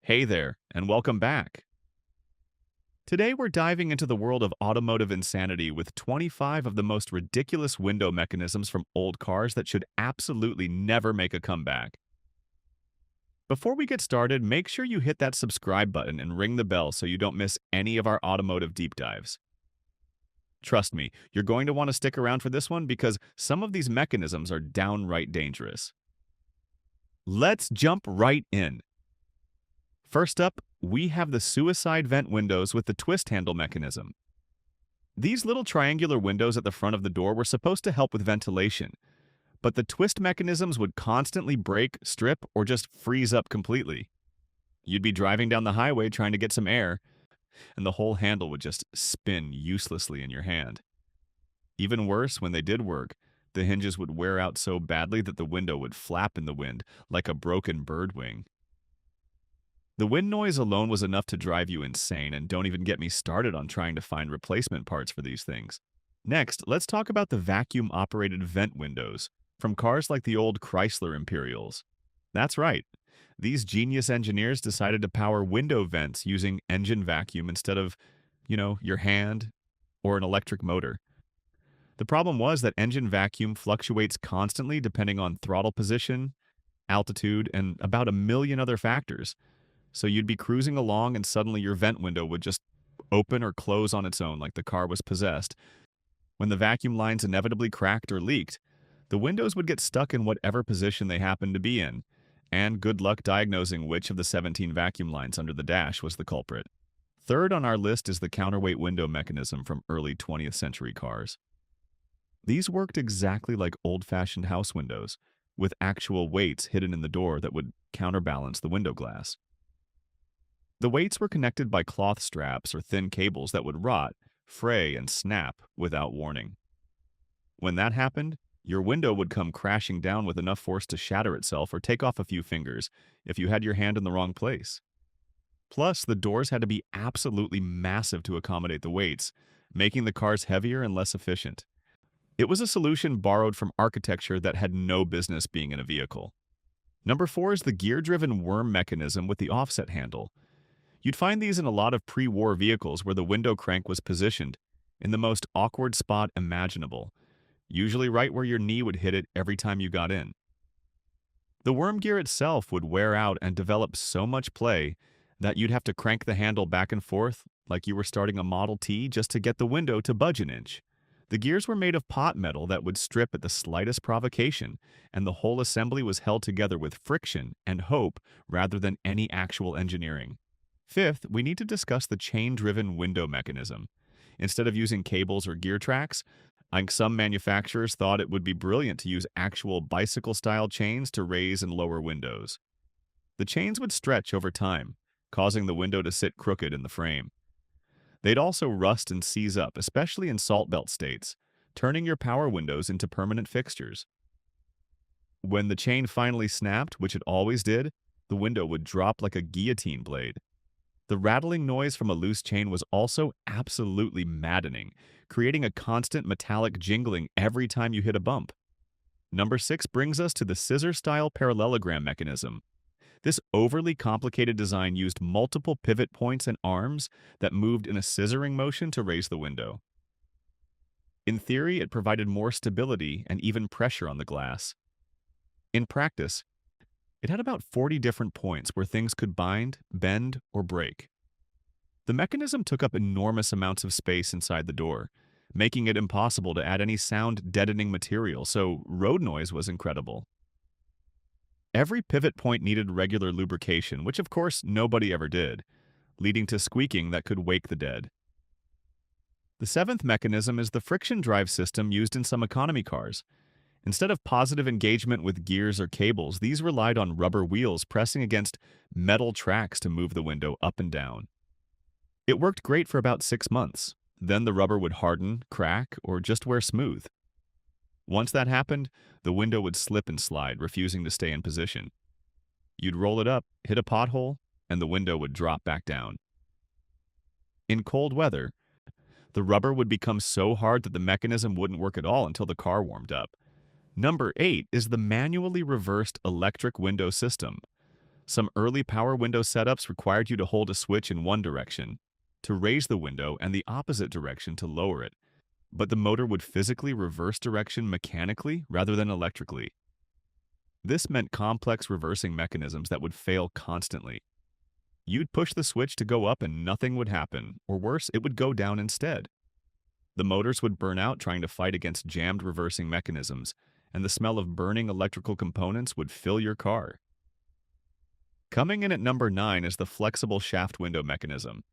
Hey there, and welcome back. Today we're diving into the world of automotive insanity with 25 of the most ridiculous window mechanisms from old cars that should absolutely never make a comeback. Before we get started, make sure you hit that subscribe button and ring the bell so you don't miss any of our automotive deep dives. Trust me, you're going to want to stick around for this one because some of these mechanisms are downright dangerous. Let's jump right in. First up, we have the suicide vent windows with the twist handle mechanism. These little triangular windows at the front of the door were supposed to help with ventilation, but the twist mechanisms would constantly break, strip, or just freeze up completely. You'd be driving down the highway trying to get some air, and the whole handle would just spin uselessly in your hand. Even worse, when they did work, the hinges would wear out so badly that the window would flap in the wind like a broken bird wing. The wind noise alone was enough to drive you insane, and don't even get me started on trying to find replacement parts for these things. Next, let's talk about the vacuum-operated vent windows from cars like the old Chrysler Imperials. That's right. These genius engineers decided to power window vents using engine vacuum instead of, your hand or an electric motor. The problem was that engine vacuum fluctuates constantly depending on throttle position, altitude, and about a million other factors. So you'd be cruising along and suddenly your vent window would just open or close on its own like the car was possessed. When the vacuum lines inevitably cracked or leaked, the windows would get stuck in whatever position they happened to be in, and good luck diagnosing which of the 17 vacuum lines under the dash was the culprit. Third on our list is the counterweight window mechanism from early 20th century cars. These worked exactly like old-fashioned house windows, with actual weights hidden in the door that would counterbalance the window glass. The weights were connected by cloth straps or thin cables that would rot, fray, and snap without warning. When that happened, your window would come crashing down with enough force to shatter itself or take off a few fingers if you had your hand in the wrong place. Plus, the doors had to be absolutely massive to accommodate the weights, making the cars heavier and less efficient. It was a solution borrowed from architecture that had no business being in a vehicle. Number 4 is the gear-driven worm mechanism with the offset handle. You'd find these in a lot of pre-war vehicles where the window crank was positioned in the most awkward spot imaginable, usually right where your knee would hit it every time you got in. The worm gear itself would wear out and develop so much play that you'd have to crank the handle back and forth like you were starting a Model T just to get the window to budge an inch. The gears were made of pot metal that would strip at the slightest provocation, and the whole assembly was held together with friction and hope rather than any actual engineering. Fifth, we need to discuss the chain-driven window mechanism. Instead of using cables or gear tracks, I think some manufacturers thought it would be brilliant to use actual bicycle-style chains to raise and lower windows. The chains would stretch over time, causing the window to sit crooked in the frame. They'd also rust and seize up, especially in salt belt states, turning your power windows into permanent fixtures. When the chain finally snapped, which it always did, the window would drop like a guillotine blade. The rattling noise from a loose chain was also absolutely maddening, creating a constant metallic jingling every time you hit a bump. Number 6 brings us to the scissor-style parallelogram mechanism. This overly complicated design used multiple pivot points and arms that moved in a scissoring motion to raise the window. In theory, it provided more stability and even pressure on the glass. In practice, it had about 40 different points where things could bind, bend, or break. The mechanism took up enormous amounts of space inside the door, making it impossible to add any sound-deadening material, so road noise was incredible. Every pivot point needed regular lubrication, which of course nobody ever did, leading to squeaking that could wake the dead. The 7th mechanism is the friction drive system used in some economy cars. Instead of positive engagement with gears or cables, these relied on rubber wheels pressing against metal tracks to move the window up and down. It worked great for about 6 months. Then the rubber would harden, crack, or just wear smooth. Once that happened, the window would slip and slide, refusing to stay in position. You'd roll it up, hit a pothole, and the window would drop back down. In cold weather, the rubber would become so hard that the mechanism wouldn't work at all until the car warmed up. Number 8 is the manually reversed electric window system. Some early power window setups required you to hold a switch in one direction to raise the window and the opposite direction to lower it, but the motor would physically reverse direction mechanically rather than electrically. This meant complex reversing mechanisms that would fail constantly. You'd push the switch to go up and nothing would happen, or worse, it would go down instead. The motors would burn out trying to fight against jammed reversing mechanisms, and the smell of burning electrical components would fill your car. Coming in at number 9 is the flexible shaft window mechanism.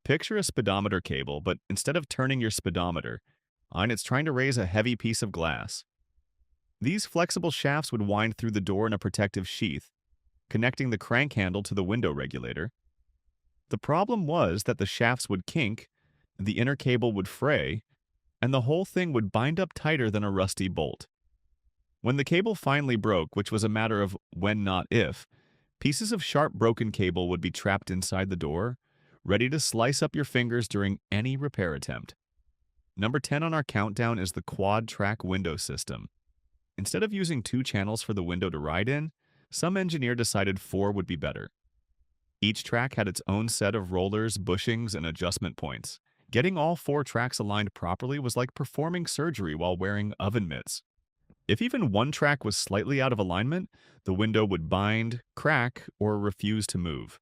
Picture a speedometer cable, but instead of turning your speedometer, it's trying to raise a heavy piece of glass. These flexible shafts would wind through the door in a protective sheath, connecting the crank handle to the window regulator. The problem was that the shafts would kink, the inner cable would fray, and the whole thing would bind up tighter than a rusty bolt. When the cable finally broke, which was a matter of when not if, pieces of sharp broken cable would be trapped inside the door, ready to slice up your fingers during any repair attempt. Number 10 on our countdown is the quad-track window system. Instead of using 2 channels for the window to ride in, some engineer decided 4 would be better. Each track had its own set of rollers, bushings, and adjustment points. Getting all 4 tracks aligned properly was like performing surgery while wearing oven mitts. If even one track was slightly out of alignment, the window would bind, crack, or refuse to move.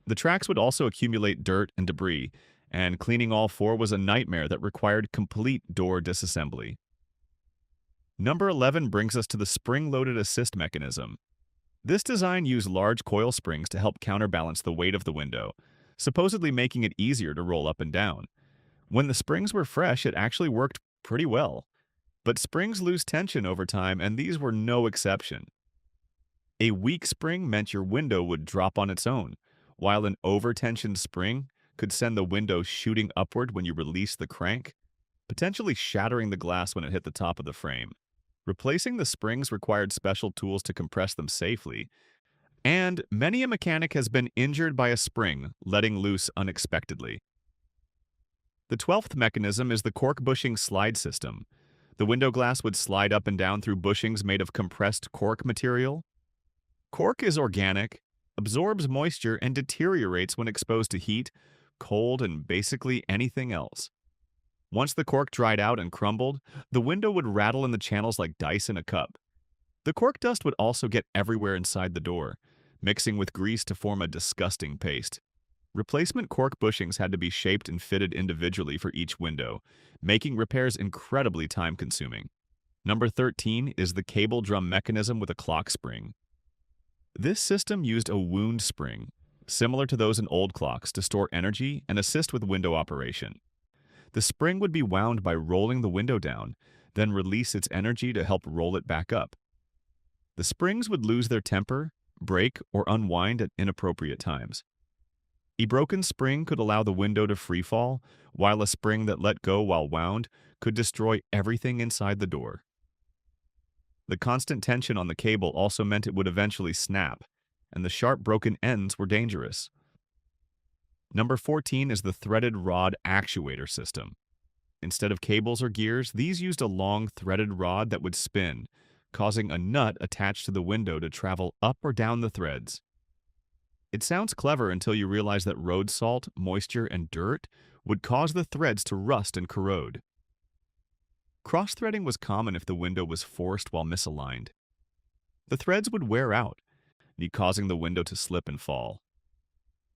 The tracks would also accumulate dirt and debris, and cleaning all 4 was a nightmare that required complete door disassembly. Number 11 brings us to the spring-loaded assist mechanism. This design used large coil springs to help counterbalance the weight of the window, supposedly making it easier to roll up and down. When the springs were fresh, it actually worked pretty well. But springs lose tension over time, and these were no exception. A weak spring meant your window would drop on its own, while an over-tensioned spring could send the window shooting upward when you release the crank, potentially shattering the glass when it hit the top of the frame. Replacing the springs required special tools to compress them safely, and many a mechanic has been injured by a spring letting loose unexpectedly. The 12th mechanism is the cork bushing slide system. The window glass would slide up and down through bushings made of compressed cork material. Cork is organic, absorbs moisture, and deteriorates when exposed to heat, cold, and basically anything else. Once the cork dried out and crumbled, the window would rattle in the channels like dice in a cup. The cork dust would also get everywhere inside the door, mixing with grease to form a disgusting paste. Replacement cork bushings had to be shaped and fitted individually for each window, making repairs incredibly time-consuming. Number 13 is the cable drum mechanism with a clock spring. This system used a wound spring, similar to those in old clocks, to store energy and assist with window operation. The spring would be wound by rolling the window down, then release its energy to help roll it back up. The springs would lose their temper, break, or unwind at inappropriate times. A broken spring could allow the window to freefall, while a spring that let go while wound could destroy everything inside the door. The constant tension on the cable also meant it would eventually snap, and the sharp broken ends were dangerous. Number 14 is the threaded rod actuator system. Instead of cables or gears, these used a long threaded rod that would spin, causing a nut attached to the window to travel up or down the threads. It sounds clever until you realize that road salt, moisture, and dirt would cause the threads to rust and corrode. Cross-threading was common if the window was forced while misaligned. The threads would wear out, causing the window to slip and fall.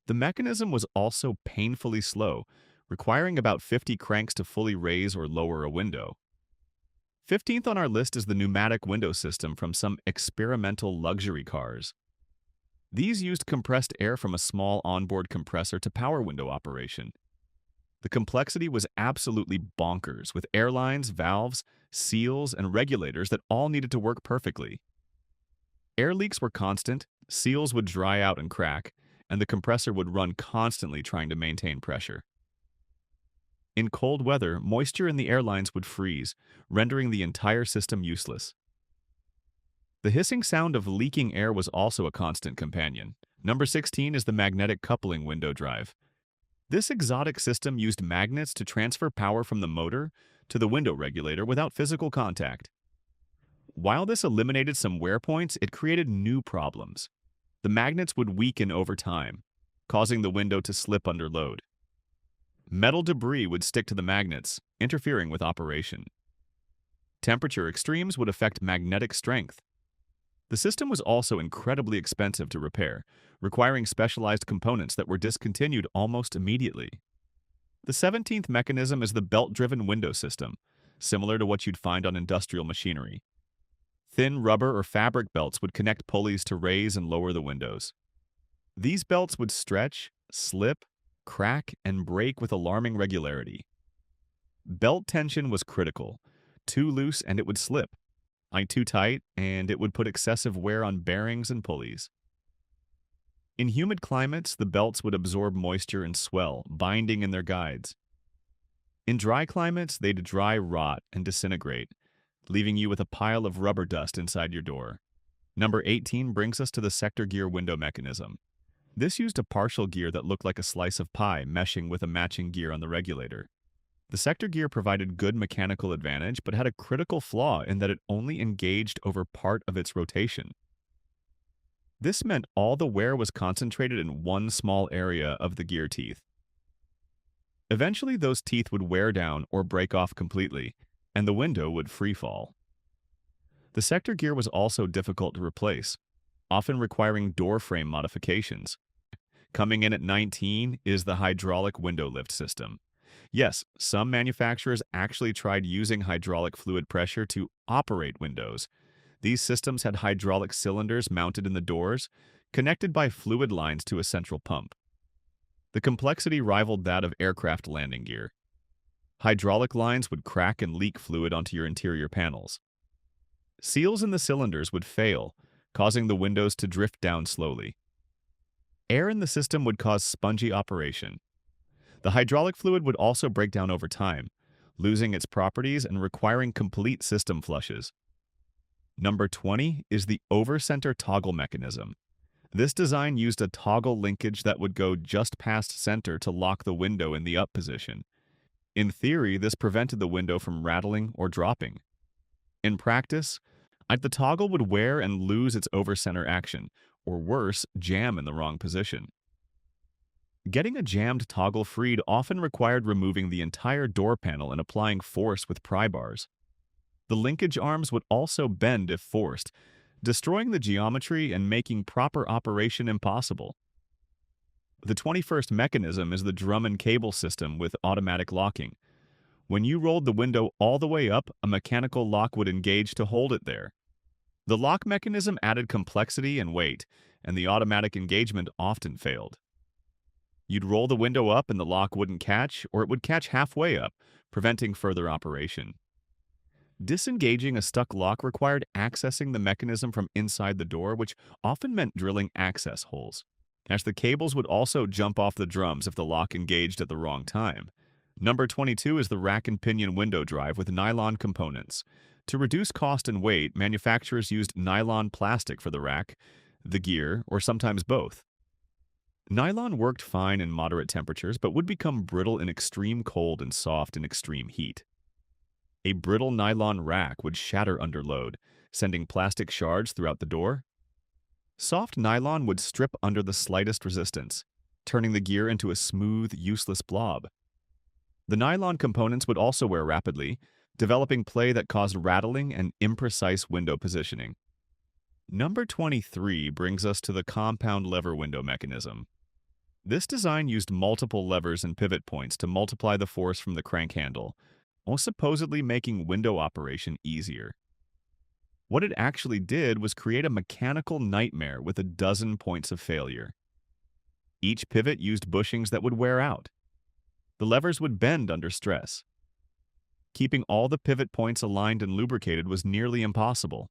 The mechanism was also painfully slow, requiring about 50 cranks to fully raise or lower a window. 15th on our list is the pneumatic window system from some experimental luxury cars. These used compressed air from a small onboard compressor to power window operation. The complexity was absolutely bonkers, with airlines, valves, seals, and regulators that all needed to work perfectly. Air leaks were constant, seals would dry out and crack, and the compressor would run constantly trying to maintain pressure. In cold weather, moisture in the airlines would freeze, rendering the entire system useless. The hissing sound of leaking air was also a constant companion. Number 16 is the magnetic coupling window drive. This exotic system used magnets to transfer power from the motor to the window regulator without physical contact. While this eliminated some wear points, it created new problems. The magnets would weaken over time, causing the window to slip under load. Metal debris would stick to the magnets, interfering with operation. Temperature extremes would affect magnetic strength. The system was also incredibly expensive to repair, requiring specialized components that were discontinued almost immediately. The 17th mechanism is the belt-driven window system, similar to what you'd find on industrial machinery. Thin rubber or fabric belts would connect pulleys to raise and lower the windows. These belts would stretch, slip, crack, and break with alarming regularity. Belt tension was critical. Too loose and it would slip. Too tight and it would put excessive wear on bearings and pulleys. In humid climates, the belts would absorb moisture and swell, binding in their guides. In dry climates, they'd dry rot and disintegrate, leaving you with a pile of rubber dust inside your door. Number 18 brings us to the sector gear window mechanism. This used a partial gear that looked like a slice of pie meshing with a matching gear on the regulator. The sector gear provided good mechanical advantage, but had a critical flaw in that it only engaged over part of its rotation. This meant all the wear was concentrated in one small area of the gear teeth. Eventually, those teeth would wear down or break off completely, and the window would freefall. The sector gear was also difficult to replace, often requiring door frame modifications. Coming in at 19 is the hydraulic window lift system. Yes, some manufacturers actually tried using hydraulic fluid pressure to operate windows. These systems had hydraulic cylinders mounted in the doors, connected by fluid lines to a central pump. The complexity rivaled that of aircraft landing gear. Hydraulic lines would crack and leak fluid onto your interior panels. Seals in the cylinders would fail, causing the windows to drift down slowly. Air in the system would cause spongy operation. The hydraulic fluid would also break down over time, losing its properties and requiring complete system flushes. Number 20 is the over-center toggle mechanism. This design used a toggle linkage that would go just past center to lock the window in the up position. In theory, this prevented the window from rattling or dropping. In practice, the toggle would wear and lose its over-center action, or worse, jam in the wrong position. Getting a jammed toggle freed often required removing the entire door panel and applying force with pry bars. The linkage arms would also bend if forced, destroying the geometry and making proper operation impossible. The 21st mechanism is the drum and cable system with automatic locking. When you rolled the window all the way up, a mechanical lock would engage to hold it there. The lock mechanism added complexity and weight, and the automatic engagement often failed. You'd roll the window up and the lock wouldn't catch, or it would catch halfway up, preventing further operation. Disengaging a stuck lock required accessing the mechanism from inside the door, which often meant drilling access holes, as the cables would also jump off the drums if the lock engaged at the wrong time. Number 22 is the rack and pinion window drive with nylon components. To reduce cost and weight, manufacturers used nylon plastic for the rack, the gear, or sometimes both. Nylon worked fine in moderate temperatures, but would become brittle in extreme cold and soft in extreme heat. A brittle nylon rack would shatter under load, sending plastic shards throughout the door. Soft nylon would strip under the slightest resistance, turning the gear into a smooth, useless blob. The nylon components would also wear rapidly, developing play that caused rattling and imprecise window positioning. Number 23 brings us to the compound lever window mechanism. This design used multiple levers and pivot points to multiply the force from the crank handle, while supposedly making window operation easier. What it actually did was create a mechanical nightmare with a dozen points of failure. Each pivot used bushings that would wear out. The levers would bend under stress. Keeping all the pivot points aligned and lubricated was nearly impossible.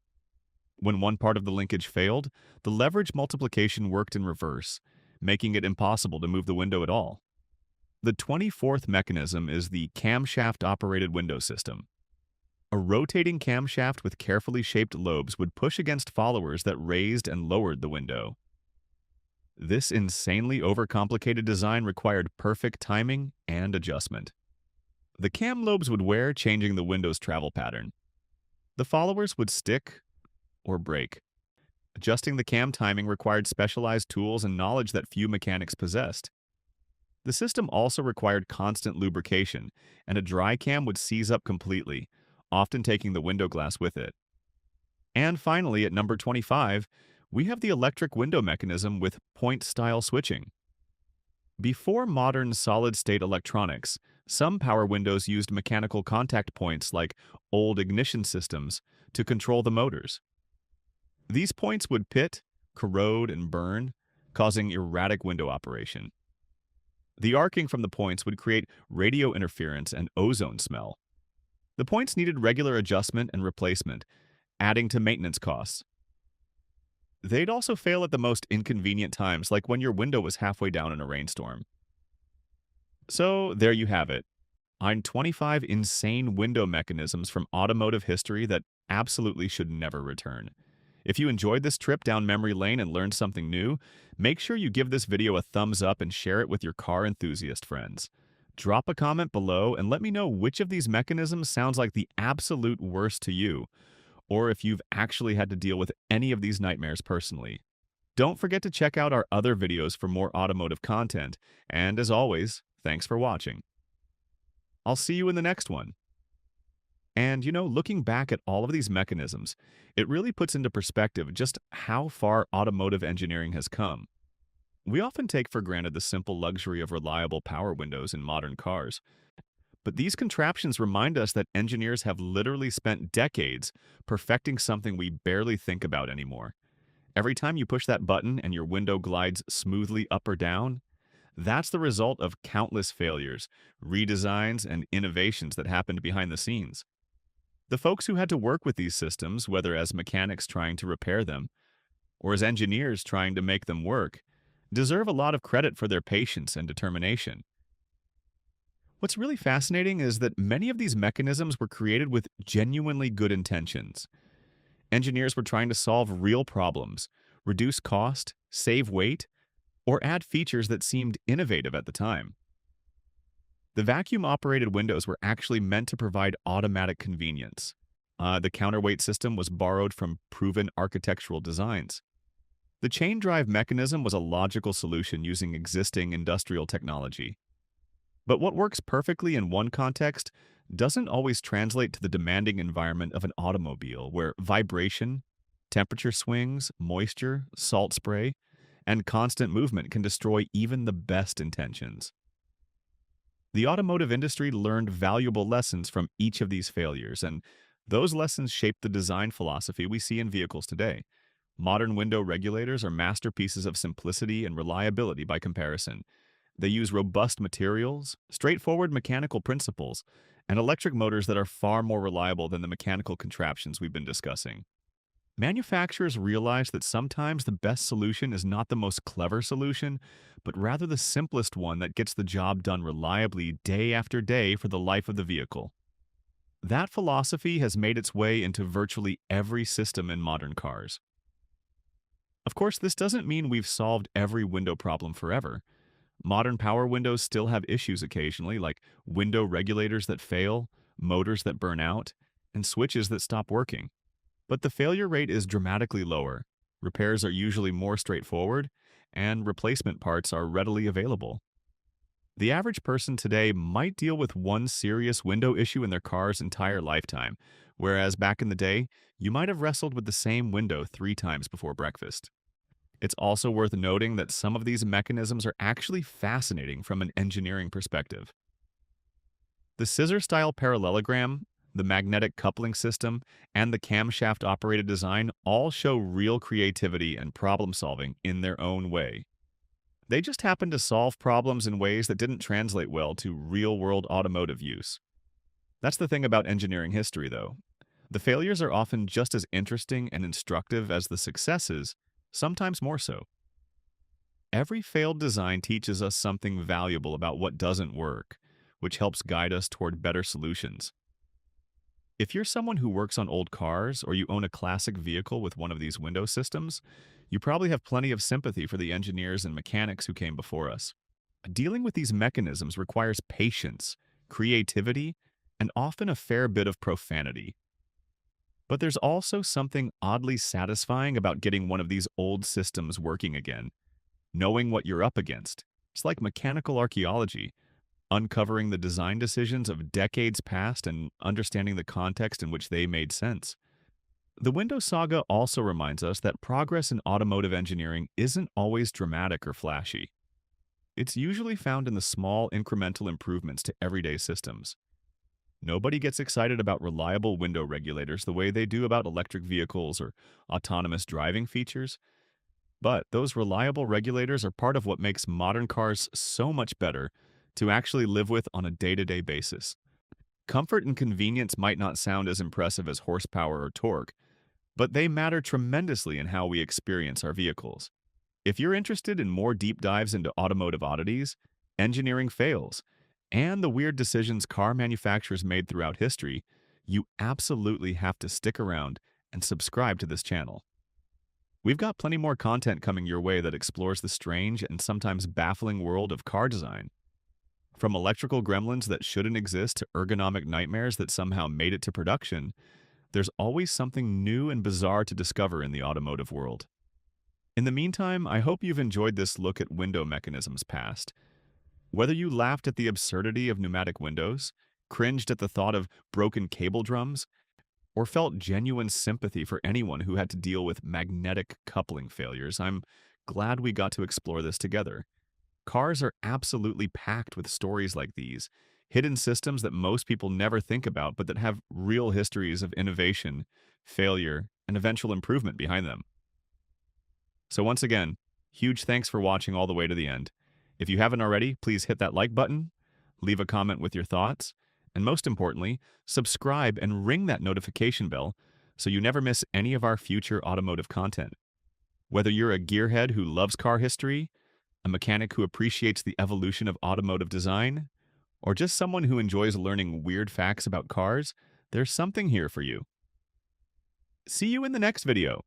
When one part of the linkage failed, the leverage multiplication worked in reverse, making it impossible to move the window at all. The 24th mechanism is the camshaft-operated window system. A rotating camshaft with carefully shaped lobes would push against followers that raised and lowered the window. This insanely overcomplicated design required perfect timing and adjustment. The cam lobes would wear, changing the window's travel pattern. The followers would stick or break. Adjusting the cam timing required specialized tools and knowledge that few mechanics possessed. The system also required constant lubrication, and a dry cam would seize up completely, often taking the window glass with it. And finally, at number 25, we have the electric window mechanism with point-style switching. Before modern solid-state electronics, some power windows used mechanical contact points like old ignition systems to control the motors. These points would pit, corrode, and burn, causing erratic window operation. The arcing from the points would create radio interference and ozone smell. The points needed regular adjustment and replacement, adding to maintenance costs. They'd also fail at the most inconvenient times, like when your window was halfway down in a rainstorm. So, there you have it. I'm 25 insane window mechanisms from automotive history that absolutely should never return. If you enjoyed this trip down memory lane and learned something new, make sure you give this video a thumbs up and share it with your car enthusiast friends. Drop a comment below and let me know which of these mechanisms sounds like the absolute worst to you, or if you've actually had to deal with any of these nightmares personally. Don't forget to check out our other videos for more automotive content, and as always, thanks for watching. I'll see you in the next one. And looking back at all of these mechanisms, it really puts into perspective just how far automotive engineering has come. We often take for granted the simple luxury of reliable power windows in modern cars, but these contraptions remind us that engineers have literally spent decades perfecting something we barely think about anymore. Every time you push that button and your window glides smoothly up or down, that's the result of countless failures, redesigns, and innovations that happened behind the scenes. The folks who had to work with these systems, whether as mechanics trying to repair them or as engineers trying to make them work, deserve a lot of credit for their patience and determination. What's really fascinating is that many of these mechanisms were created with genuinely good intentions. Engineers were trying to solve real problems, reduce cost, save weight, or add features that seemed innovative at the time. The vacuum-operated windows were actually meant to provide automatic convenience. The counterweight system was borrowed from proven architectural designs. The chain drive mechanism was a logical solution using existing industrial technology. But what works perfectly in one context doesn't always translate to the demanding environment of an automobile, where vibration, temperature swings, moisture, salt spray, and constant movement can destroy even the best intentions. The automotive industry learned valuable lessons from each of these failures, and those lessons shaped the design philosophy we see in vehicles today. Modern window regulators are masterpieces of simplicity and reliability by comparison. They use robust materials, straightforward mechanical principles, and electric motors that are far more reliable than the mechanical contraptions we've been discussing. Manufacturers realize that sometimes the best solution is not the most clever solution, but rather the simplest one that gets the job done reliably day after day for the life of the vehicle. That philosophy has made its way into virtually every system in modern cars. Of course, this doesn't mean we've solved every window problem forever. Modern power windows still have issues occasionally, like window regulators that fail, motors that burn out, and switches that stop working. But the failure rate is dramatically lower, repairs are usually more straightforward, and replacement parts are readily available. The average person today might deal with one serious window issue in their car's entire lifetime, whereas back in the day, you might have wrestled with the same window 3 times before breakfast. It's also worth noting that some of these mechanisms are actually fascinating from an engineering perspective. The scissor-style parallelogram, the magnetic coupling system, and the camshaft-operated design all show real creativity and problem-solving in their own way. They just happen to solve problems in ways that didn't translate well to real-world automotive use. That's the thing about engineering history, though. The failures are often just as interesting and instructive as the successes, sometimes more so. Every failed design teaches us something valuable about what doesn't work, which helps guide us toward better solutions. If you're someone who works on old cars or you own a classic vehicle with one of these window systems, you probably have plenty of sympathy for the engineers and mechanics who came before us. Dealing with these mechanisms requires patience, creativity, and often a fair bit of profanity. But there's also something oddly satisfying about getting one of these old systems working again, knowing what you're up against. It's like mechanical archaeology, uncovering the design decisions of decades past and understanding the context in which they made sense. The Windows saga also reminds us that progress in automotive engineering isn't always dramatic or flashy. It's usually found in the small incremental improvements to everyday systems. Nobody gets excited about reliable window regulators the way they do about electric vehicles or autonomous driving features, but those reliable regulators are part of what makes modern cars so much better to actually live with on a day-to-day basis. Comfort and convenience might not sound as impressive as horsepower or torque, but they matter tremendously in how we experience our vehicles. If you're interested in more deep dives into automotive oddities, engineering fails, and the weird decisions car manufacturers made throughout history, you absolutely have to stick around and subscribe to this channel. We've got plenty more content coming your way that explores the strange and sometimes baffling world of car design. From electrical gremlins that shouldn't exist to ergonomic nightmares that somehow made it to production, there's always something new and bizarre to discover in the automotive world. In the meantime, I hope you've enjoyed this look at window mechanisms past. Whether you laughed at the absurdity of pneumatic windows, cringed at the thought of broken cable drums, or felt genuine sympathy for anyone who had to deal with magnetic coupling failures, I'm glad we got to explore this together. Cars are absolutely packed with stories like these, hidden systems that most people never think about but that have real histories of innovation, failure, and eventual improvement behind them. So once again, huge thanks for watching all the way to the end. If you haven't already, please hit that like button, leave a comment with your thoughts, and most importantly, subscribe and ring that notification bell so you never miss any of our future automotive content. Whether you're a gearhead who loves car history, a mechanic who appreciates the evolution of automotive design, or just someone who enjoys learning weird facts about cars, there's something here for you. See you in the next video.